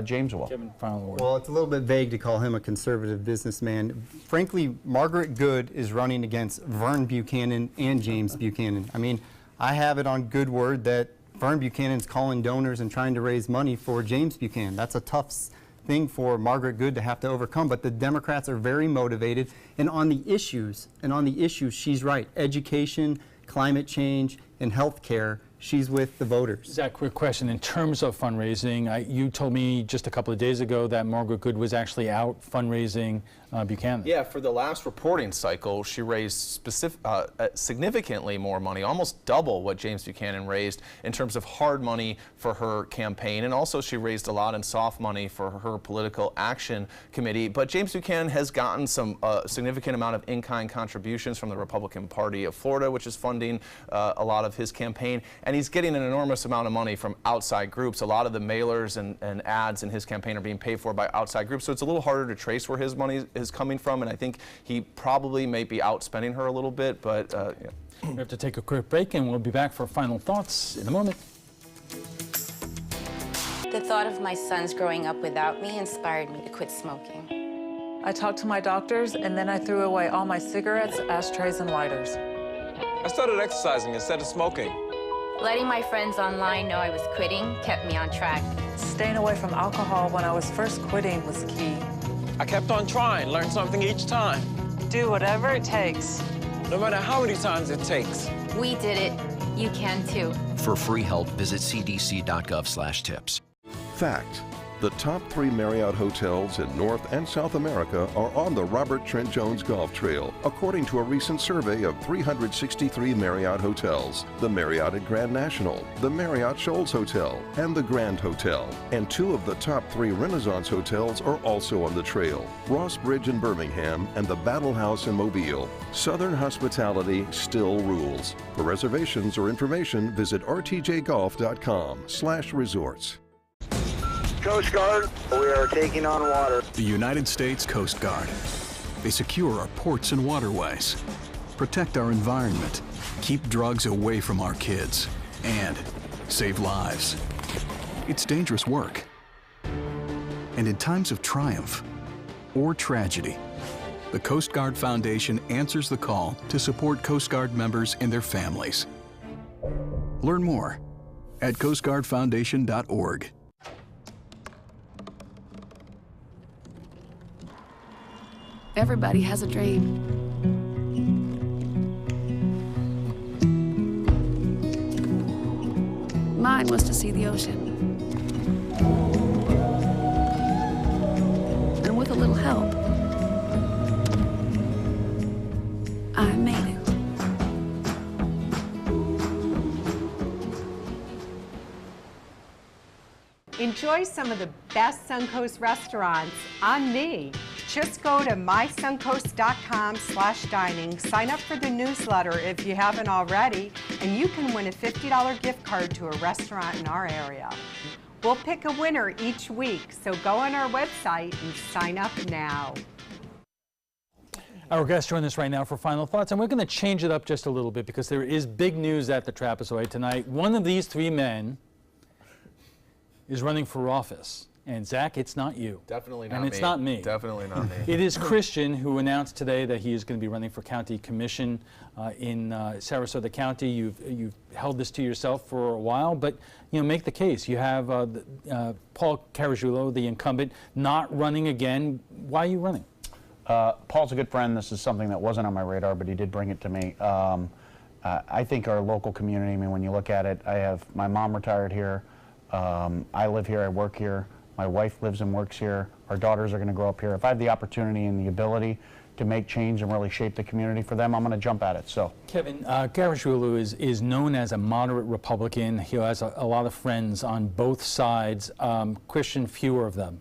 James will. Kevin, final word. Well, it's a little bit vague to call him a conservative businessman. Frankly, Margaret Good is running against Vern Buchanan and James Buchanan. I mean, I have it on good word that Vern Buchanan's calling donors and trying to raise money for James Buchanan. That's a tough thing for Margaret Good to have to overcome, but the Democrats are very motivated, and on the issues, she's right. Education, climate change, and health care, she's with the voters. Zach, quick question. In terms of fundraising, you told me just a couple of days ago that Margaret Good was actually out fundraising Buchanan. Yeah, for the last reporting cycle, she raised significantly more money, almost double what James Buchanan raised in terms of hard money for her campaign. And also she raised a lot in soft money for her political action committee. But James Buchanan has gotten some significant amount of in-kind contributions from the Republican Party of Florida, which is funding a lot of his campaign. And he's getting an enormous amount of money from outside groups. A lot of the mailers and ads in his campaign are being paid for by outside groups. So it's a little harder to trace where his money is coming from, and I think he probably may be outspending her a little bit, but yeah. We have to take a quick break, and we'll be back for final thoughts in a moment. The thought of my sons growing up without me inspired me to quit smoking. I talked to my doctors, and then I threw away all my cigarettes, ashtrays, and lighters. I started exercising instead of smoking. Letting my friends online know I was quitting kept me on track. Staying away from alcohol when I was first quitting was key. I kept on trying, learned something each time. Do whatever it takes. No matter how many times it takes. We did it. You can too. For free help, visit cdc.gov/tips. Fact: the top 3 Marriott hotels in North and South America are on the Robert Trent Jones Golf Trail, according to a recent survey of 363 Marriott hotels. The Marriott at Grand National, the Marriott Shoals Hotel, and the Grand Hotel. And 2 of the top 3 Renaissance hotels are also on the trail: Ross Bridge in Birmingham and the Battle House in Mobile. Southern hospitality still rules. For reservations or information, visit rtjgolf.com/resorts. Coast Guard, we are taking on water. The United States Coast Guard. They secure our ports and waterways, protect our environment, keep drugs away from our kids, and save lives. It's dangerous work. And in times of triumph or tragedy, the Coast Guard Foundation answers the call to support Coast Guard members and their families. Learn more at coastguardfoundation.org. Everybody has a dream. Mine was to see the ocean. And with a little help, I made it. Enjoy some of the best Suncoast restaurants on me. Just go to mysuncoast.com/dining, sign up for the newsletter if you haven't already, and you can win a $50 gift card to a restaurant in our area. We'll pick a winner each week, so go on our website and sign up now. Our guests join us right now for final thoughts, and we're going to change it up just a little bit because there is big news at the Trapezoid tonight. One of these 3 men is running for office. And Zach, it's not you. Definitely not me. And it's not me. Definitely not me. It is Christian, who announced today that he is going to be running for county commission in Sarasota County. You've held this to yourself for a while, but make the case. You have Paul Caragiulo, the incumbent, not running again. Why are you running? Paul's a good friend. This is something that wasn't on my radar, but he did bring it to me. I think our local community, when you look at it, I have my mom retired here. I live here, I work here. My wife lives and works here. Our daughters are going to grow up here. If I have the opportunity and the ability to make change and really shape the community for them, I'm going to jump at it. So, Kevin, Caragiulo is known as a moderate Republican. He has a lot of friends on both sides. Christian, fewer of them.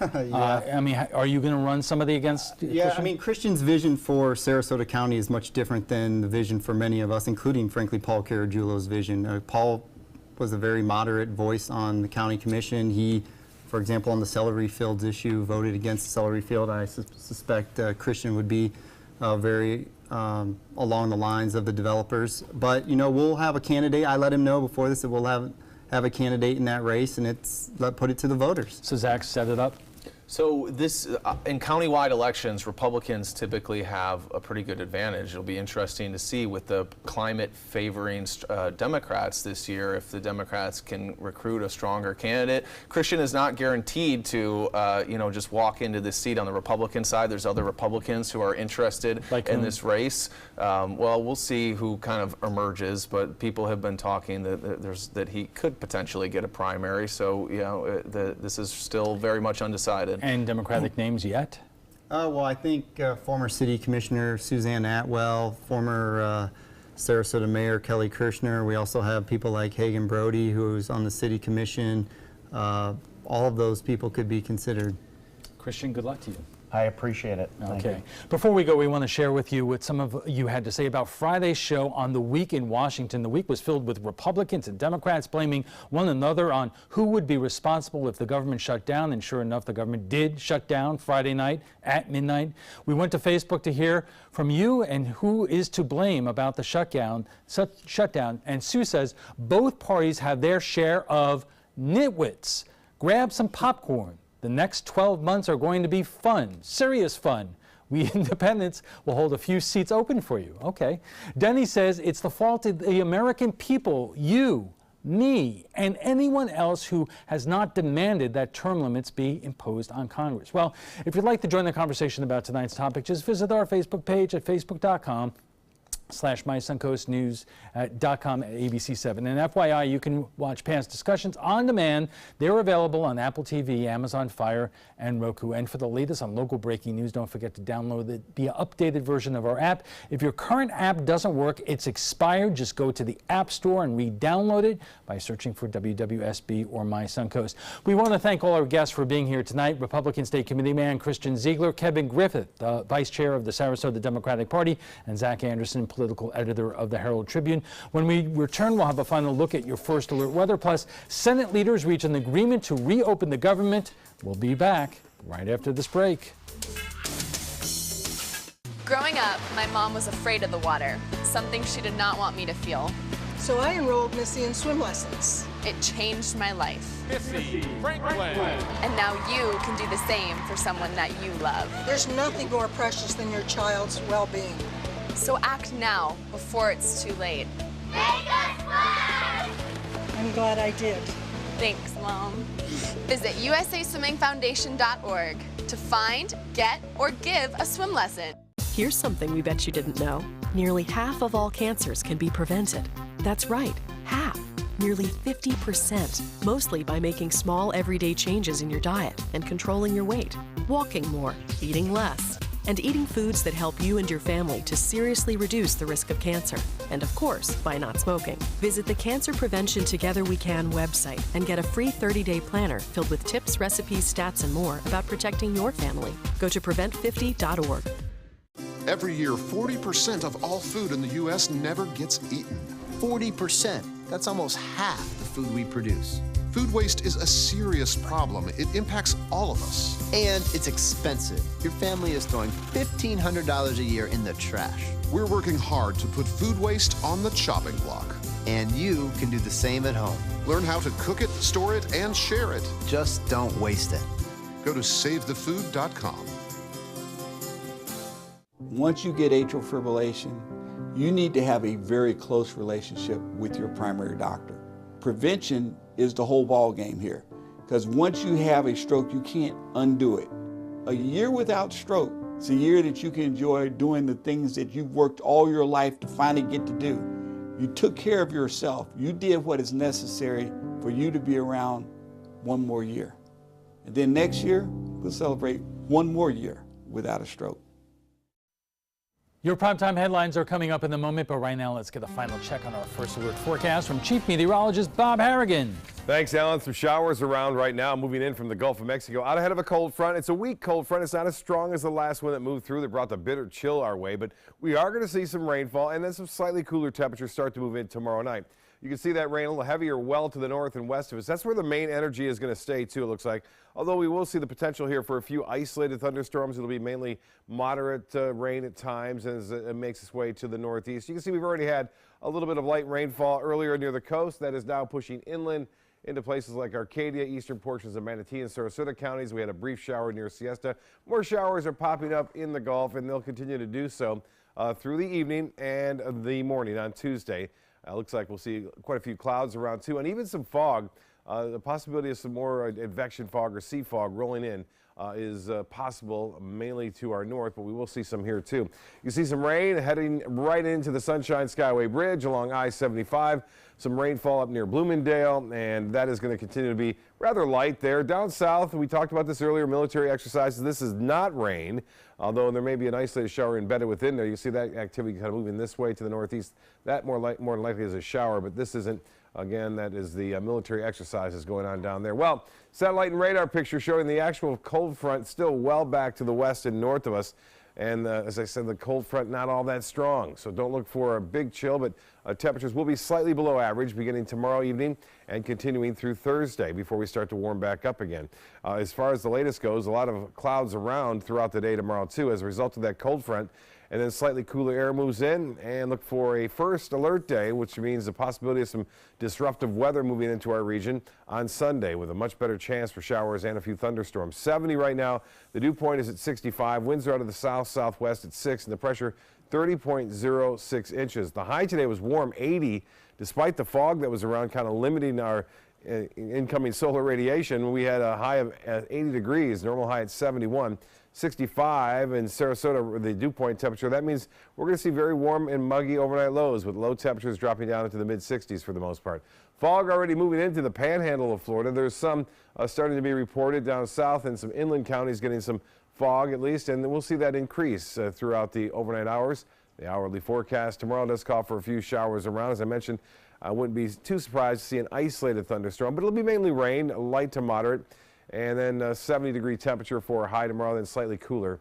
Yeah. Are you going to run somebody against Christian? Christian's vision for Sarasota County is much different than the vision for many of us, including, frankly, Paul Caragiulo's vision. Paul was a very moderate voice on the county commission. He, for example, on the celery fields issue, voted against the celery field. I suspect Christian would be very along the lines of the developers. But, we'll have a candidate. I let him know before this that we'll have a candidate in that race, and put it to the voters. So Zach set it up? So this, in countywide elections, Republicans typically have a pretty good advantage. It'll be interesting to see with the climate favoring Democrats this year if the Democrats can recruit a stronger candidate. Christian is not guaranteed to, just walk into this seat on the Republican side. There's other Republicans who are interested in this race. Well, we'll see who kind of emerges, but people have been talking that he could potentially get a primary. So, this is still very much undecided. And Democratic names yet? Well, I think former City Commissioner Suzanne Atwell, former Sarasota Mayor Kelly Kirshner. We also have people like Hagan Brody, who's on the City Commission. All of those people could be considered. Christian, good luck to you. I appreciate it. Okay. Before we go, we want to share with you what some of you had to say about Friday's show on The Week in Washington. The week was filled with Republicans and Democrats blaming one another on who would be responsible if the government shut down, and sure enough, the government did shut down Friday night at midnight. We went to Facebook to hear from you and who is to blame about the shutdown. And Sue says both parties have their share of nitwits. Grab some popcorn. The next 12 months are going to be fun, serious fun. We independents will hold a few seats open for you. Okay. Denny says it's the fault of the American people, you, me, and anyone else who has not demanded that term limits be imposed on Congress. Well, if you'd like to join the conversation about tonight's topic, just visit our Facebook page at facebook.com/mysuncoastnews.com at ABC7. And FYI, you can watch past discussions on demand. They're available on Apple TV, Amazon Fire, and Roku. And for the latest on local breaking news, don't forget to download the updated version of our app. If your current app doesn't work, it's expired. Just go to the App Store and re-download it by searching for WWSB or My Suncoast. We want to thank all our guests for being here tonight. Republican State Committee Man Christian Ziegler, Kevin Griffith, the Vice Chair of the Sarasota Democratic Party, and Zach Anderson, political editor of the Herald Tribune. When we return, we'll have a final look at your first alert weather. Plus, Senate leaders reach an agreement to reopen the government. We'll be back right after this break. Growing up, my mom was afraid of the water, something she did not want me to feel. So I enrolled Missy in swim lessons. It changed my life. Missy Franklin. And now you can do the same for someone that you love. There's nothing more precious than your child's well-being. So act now, before it's too late. Make us swim! I'm glad I did. Thanks, Mom. Visit usaswimmingfoundation.org to find, get, or give a swim lesson. Here's something we bet you didn't know. Nearly half of all cancers can be prevented. That's right, half. Nearly 50%, mostly by making small everyday changes in your diet and controlling your weight, walking more, eating less, and eating foods that help you and your family to seriously reduce the risk of cancer. And of course, by not smoking. Visit the Cancer Prevention Together We Can website and get a free 30-day planner filled with tips, recipes, stats, and more about protecting your family. Go to prevent50.org. Every year, 40% of all food in the U.S. never gets eaten. 40%. That's almost half the food we produce. Food waste is a serious problem. It impacts all of us. And it's expensive. Your family is throwing $1,500 a year in the trash. We're working hard to put food waste on the chopping block. And you can do the same at home. Learn how to cook it, store it, and share it. Just don't waste it. Go to savethefood.com. Once you get atrial fibrillation, you need to have a very close relationship with your primary doctor. Prevention is the whole ball game here, because once you have a stroke, you can't undo it. A year without stroke is a year that you can enjoy doing the things that you've worked all your life to finally get to do. You took care of yourself. You did what is necessary for you to be around one more year. And then next year, we'll celebrate one more year without a stroke. Your primetime headlines are coming up in a moment, but right now let's get a final check on our first alert forecast from Chief Meteorologist Bob Harrigan. Thanks, Alan. Some showers around right now, moving in from the Gulf of Mexico. Out ahead of a cold front. It's a weak cold front. It's not as strong as the last one that moved through that brought the bitter chill our way, but we are going to see some rainfall and then some slightly cooler temperatures start to move in tomorrow night. You can see that rain a little heavier well to the north and west of us. That's where the main energy is going to stay, too, it looks like. Although we will see the potential here for a few isolated thunderstorms. It'll be mainly moderate rain at times as it makes its way to the northeast. You can see we've already had a little bit of light rainfall earlier near the coast. That is now pushing inland into places like Arcadia, eastern portions of Manatee and Sarasota counties. We had a brief shower near Siesta. More showers are popping up in the Gulf, and they'll continue to do so through the evening and the morning on Tuesday. Looks like we'll see quite a few clouds around too, and even some fog. The possibility of some more advection fog or sea fog rolling in is possible, mainly to our north, but we will see some here too. You see some rain heading right into the Sunshine Skyway Bridge along I-75. Some rainfall up near Bloomingdale, and that is going to continue to be rather light there. Down south, we talked about this earlier, military exercises. This is not rain, although there may be an isolated shower embedded within there. You see that activity kind of moving this way to the northeast. That more than likely is a shower, but this isn't. Again, that is the military exercises going on down there. Well, satellite and radar picture showing the actual cold front still well back to the west and north of us. And as I said, the cold front not all that strong. So don't look for a big chill, but temperatures will be slightly below average beginning tomorrow evening and continuing through Thursday before we start to warm back up again. As far as the latest goes, a lot of clouds around throughout the day tomorrow too as a result of that cold front. And then slightly cooler air moves in, and look for a first alert day, which means the possibility of some disruptive weather moving into our region on Sunday with a much better chance for showers and a few thunderstorms. 70 right now. The dew point is at 65. Winds are out of the south-southwest at 6, and the pressure 30.06 inches. The high today was warm, 80, despite the fog that was around kind of limiting our incoming solar radiation. We had a high of 80 degrees, normal high at 71. 65 in Sarasota, the dew point temperature. That means we're going to see very warm and muggy overnight lows with low temperatures dropping down into the mid-60s for the most part. Fog already moving into the panhandle of Florida. There's some starting to be reported down south and some inland counties getting some fog at least, and we'll see that increase throughout the overnight hours. The hourly forecast tomorrow does call for a few showers around. As I mentioned, I wouldn't be too surprised to see an isolated thunderstorm, but it'll be mainly rain, light to moderate. And then 70-degree temperature for a high tomorrow, then slightly cooler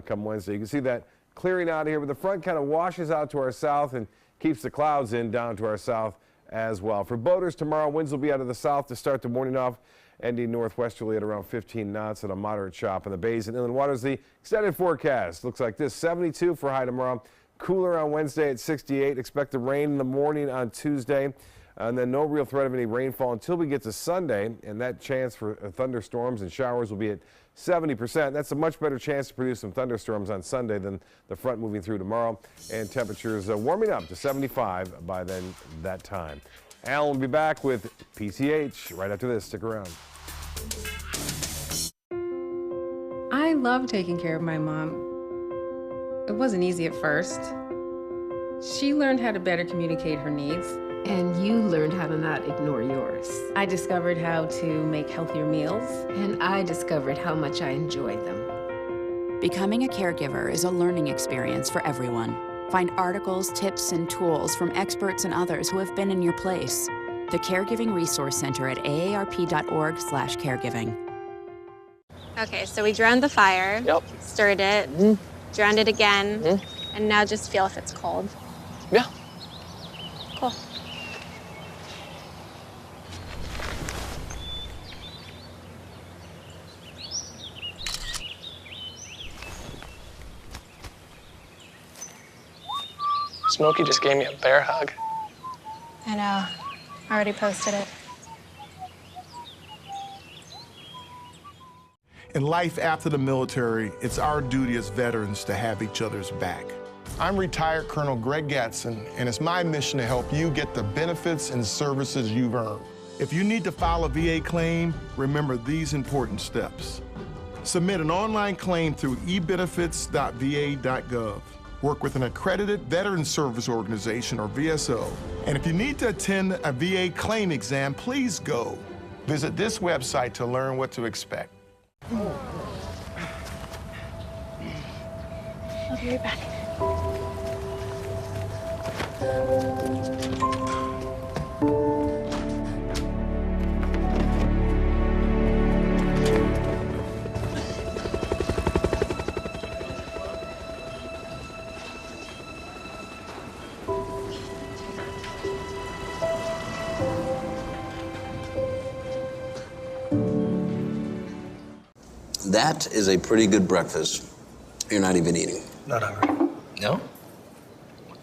come Wednesday. You can see that clearing out here, but the front kind of washes out to our south and keeps the clouds in down to our south as well. For boaters tomorrow, winds will be out of the south to start the morning off, ending northwesterly at around 15 knots and a moderate chop in the bays and inland waters. The extended forecast looks like this: 72 for high tomorrow, cooler on Wednesday at 68. Expect the rain in the morning on Tuesday. And then no real threat of any rainfall until we get to Sunday, and that chance for thunderstorms and showers will be at 70%. That's a much better chance to produce some thunderstorms on Sunday than the front moving through tomorrow, and temperatures warming up to 75 by then that time. Alan will be back with PCH right after this. Stick around. I love taking care of my mom. It wasn't easy at first. She learned how to better communicate her needs. And you learned how to not ignore yours. I discovered how to make healthier meals. And I discovered how much I enjoyed them. Becoming a caregiver is a learning experience for everyone. Find articles, tips, and tools from experts and others who have been in your place. The Caregiving Resource Center at aarp.org/caregiving. Okay, so we drowned the fire, stirred it, drowned it again, and now just feel if it's cold. Yeah. Cool. Smokey just gave me a bear hug. I know. I already posted it. In life after the military, it's our duty as veterans to have each other's back. I'm retired Colonel Greg Gatson, and it's my mission to help you get the benefits and services you've earned. If you need to file a VA claim, remember these important steps. Submit an online claim through ebenefits.va.gov. Work with an accredited Veterans Service Organization, or VSO. And if you need to attend a VA claim exam, please go. Visit this website to learn what to expect. I'll be right back. That is a pretty good breakfast. You're not even eating. Not hungry. No?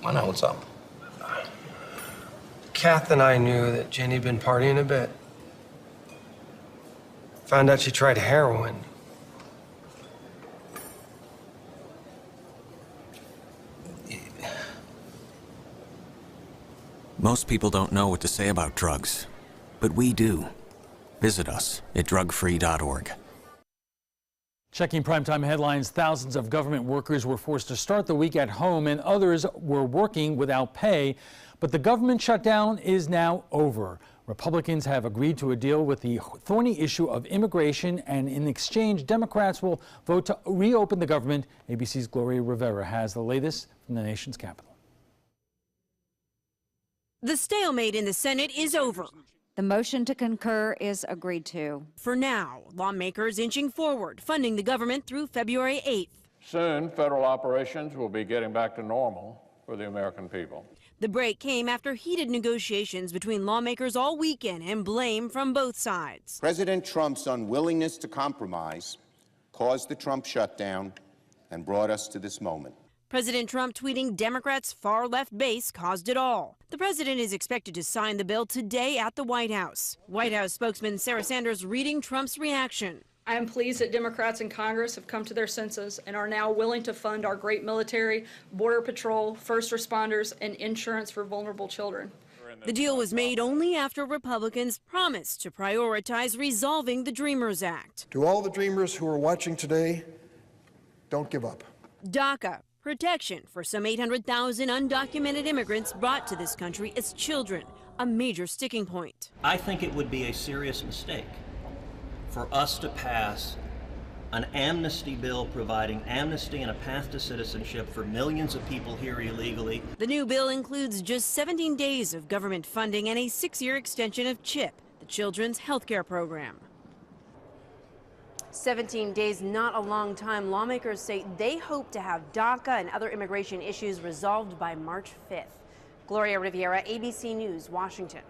Why not? What's up? Kath and I knew that Jenny'd been partying a bit. Found out she tried heroin. Most people don't know what to say about drugs, but we do. Visit us at drugfree.org. Checking primetime headlines, thousands of government workers were forced to start the week at home and others were working without pay. But the government shutdown is now over. Republicans have agreed to a deal with the thorny issue of immigration, and in exchange, Democrats will vote to reopen the government. ABC's Gloria Rivera has the latest from the nation's capital. The stalemate in the Senate is over. The motion to concur is agreed to. For now, lawmakers inching forward, funding the government through February 8th. Soon, federal operations will be getting back to normal for the American people. The break came after heated negotiations between lawmakers all weekend and blame from both sides. President Trump's unwillingness to compromise caused the Trump shutdown and brought us to this moment. President Trump tweeting Democrats' far-left base caused it all. The president is expected to sign the bill today at the White House. White House spokesman Sarah Sanders reading Trump's reaction. I am pleased that Democrats in Congress have come to their senses and are now willing to fund our great military, border patrol, first responders, and insurance for vulnerable children. The deal was made only after Republicans promised to prioritize resolving the Dreamers Act. To all the Dreamers who are watching today, don't give up. DACA, protection for some 800,000 undocumented immigrants brought to this country as children, a major sticking point. I think it would be a serious mistake for us to pass an amnesty bill providing amnesty and a path to citizenship for millions of people here illegally. The new bill includes just 17 days of government funding and a 6-year extension of CHIP, the Children's Health Care Program. 17 days, not a long time. Lawmakers say they hope to have DACA and other immigration issues resolved by March 5th. Gloria Rivera, ABC News, Washington.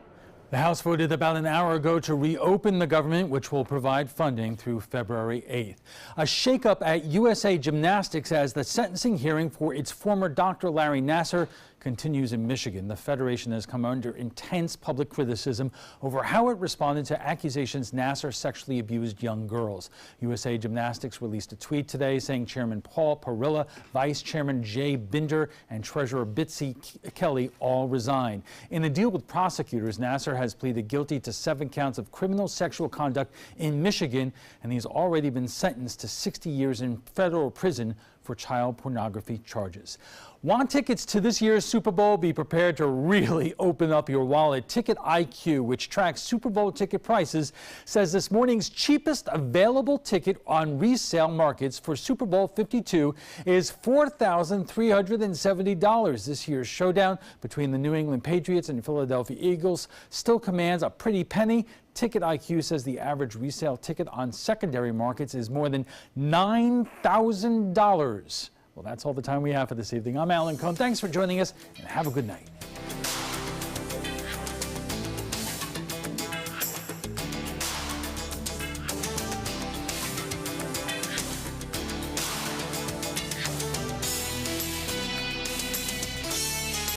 The House voted about an hour ago to reopen the government, which will provide funding through February 8th. A shakeup at USA Gymnastics as the sentencing hearing for its former doctor Larry Nassar continues in Michigan. The federation has come under intense public criticism over how it responded to accusations Nassar sexually abused young girls. USA Gymnastics released a tweet today saying Chairman Paul Parilla, Vice Chairman Jay Binder, and Treasurer Bitsy Kelly all resigned. In a deal with prosecutors, Nassar has pleaded guilty to 7 counts of criminal sexual conduct in Michigan, and he's already been sentenced to 60 years in federal prison for child pornography charges. Want tickets to this year's Super Bowl? Be prepared to really open up your wallet. Ticket IQ, which tracks Super Bowl ticket prices, says this morning's cheapest available ticket on resale markets for Super Bowl 52 is $4,370. This year's showdown between the New England Patriots and Philadelphia Eagles still commands a pretty penny. Ticket IQ says the average resale ticket on secondary markets is more than $9,000. Well, that's all the time we have for this evening. I'm Alan Cohn. Thanks for joining us, and have a good night.